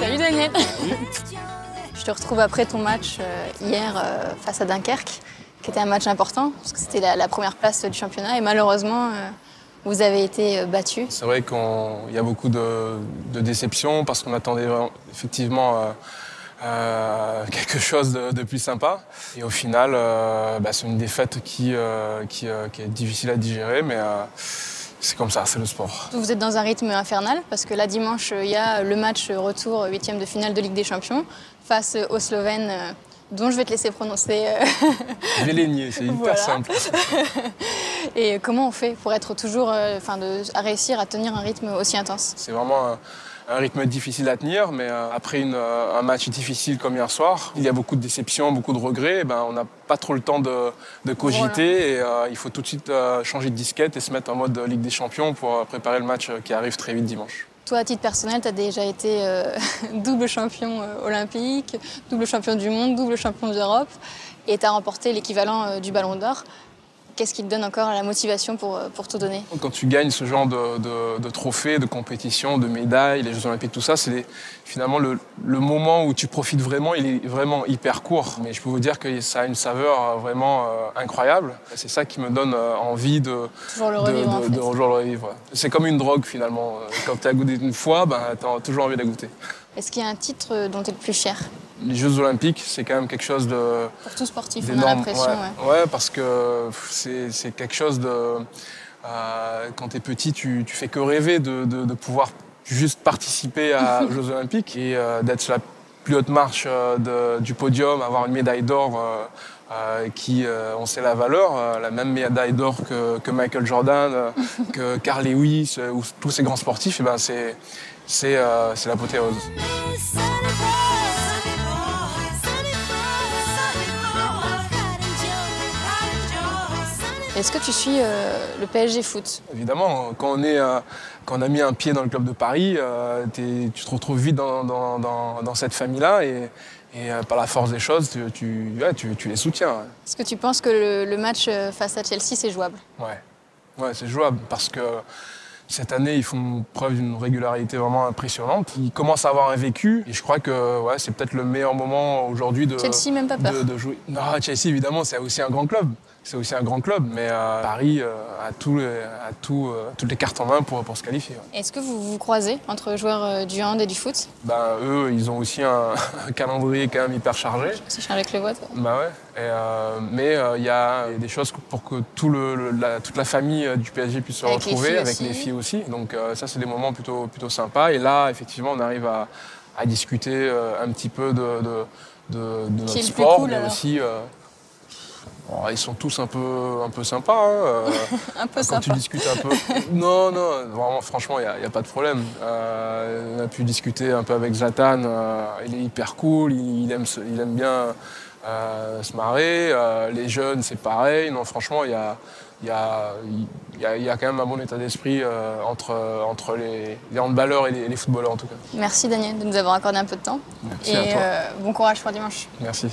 Salut Daniel. Je te retrouve après ton match hier face à Dunkerque, qui était un match important, parce que c'était la première place du championnat, et malheureusement, vous avez été battus. C'est vrai qu'il y a beaucoup de déceptions, parce qu'on attendait effectivement quelque chose de plus sympa. Et au final, c'est une défaite qui est difficile à digérer, mais c'est comme ça, c'est le sport. Vous êtes dans un rythme infernal, parce que là, dimanche, il y a le match retour 8e de finale de Ligue des Champions, face aux Slovènes, dont je vais te laisser prononcer. Je vais les nier, c'est hyper simple. Et comment on fait pour être toujours, à réussir à tenir un rythme aussi intense? C'est vraiment un rythme difficile à tenir, mais après un match difficile comme hier soir, il y a beaucoup de déceptions, beaucoup de regrets, on n'a pas trop le temps de cogiter, et il faut tout de suite changer de disquette et se mettre en mode Ligue des Champions pour préparer le match qui arrive très vite dimanche. Toi, à titre personnel, tu as déjà été double champion olympique, double champion du monde, double champion d'Europe, et tu as remporté l'équivalent du Ballon d'Or. Qu'est-ce qui te donne encore la motivation pour tout donner? Quand tu gagnes ce genre de trophées, de compétitions, de médailles, les Jeux Olympiques, tout ça, c'est finalement le moment où tu profites vraiment, il est vraiment hyper court. Mais je peux vous dire que ça a une saveur vraiment incroyable. C'est ça qui me donne envie de toujours le revivre. C'est comme une drogue finalement. Quand tu as goûté une fois, tu as toujours envie de la goûter. Est-ce qu'il y a un titre dont tu es le plus fier? Les Jeux Olympiques, c'est quand même quelque chose de... Pour tout sportif, on a l'impression. Ouais, parce que c'est quelque chose de... quand tu es petit, tu fais que rêver de pouvoir juste participer aux Jeux Olympiques et d'être sur la plus haute marche du podium, avoir une médaille d'or qui, on sait la valeur, la même médaille d'or que Michael Jordan, que Carl Lewis, ou tous ces grands sportifs, c'est l'apothéose. Est-ce que tu suis le PSG Foot? Évidemment, quand on a mis un pied dans le club de Paris, tu te retrouves vite dans cette famille-là et par la force des choses, tu les soutiens. Est-ce que tu penses que le match face à Chelsea, c'est jouable? Ouais, c'est jouable parce que cette année, ils font preuve d'une régularité vraiment impressionnante. Ils commencent à avoir un vécu et je crois que c'est peut-être le meilleur moment aujourd'hui de Chelsea, même pas peur. De jouer. Non, Chelsea, évidemment, c'est aussi un grand club. C'est aussi un grand club, mais Paris a toutes les cartes en main pour se qualifier. Est-ce que vous vous croisez entre joueurs du hand et du foot? Eux, ils ont aussi un calendrier quand même hyper chargé. C'est chargé que le vôtre. Mais il y a des choses pour que toute la famille du PSG puisse se retrouver, avec les filles aussi. Donc ça, c'est des moments plutôt sympas. Et là, effectivement, on arrive à discuter un petit peu de notre sport, cool, mais aussi... ils sont tous un peu sympas. Un peu sympa. Quand tu discutes un peu. Non, vraiment, franchement, il n'y a pas de problème. On a pu discuter un peu avec Zlatan. Il est hyper cool, il aime bien se marrer. Les jeunes, c'est pareil. Non, franchement, il y a quand même un bon état d'esprit entre les handballeurs et les footballeurs, en tout cas. Merci, Daniel, de nous avoir accordé un peu de temps. Merci à toi. Bon courage pour dimanche. Merci.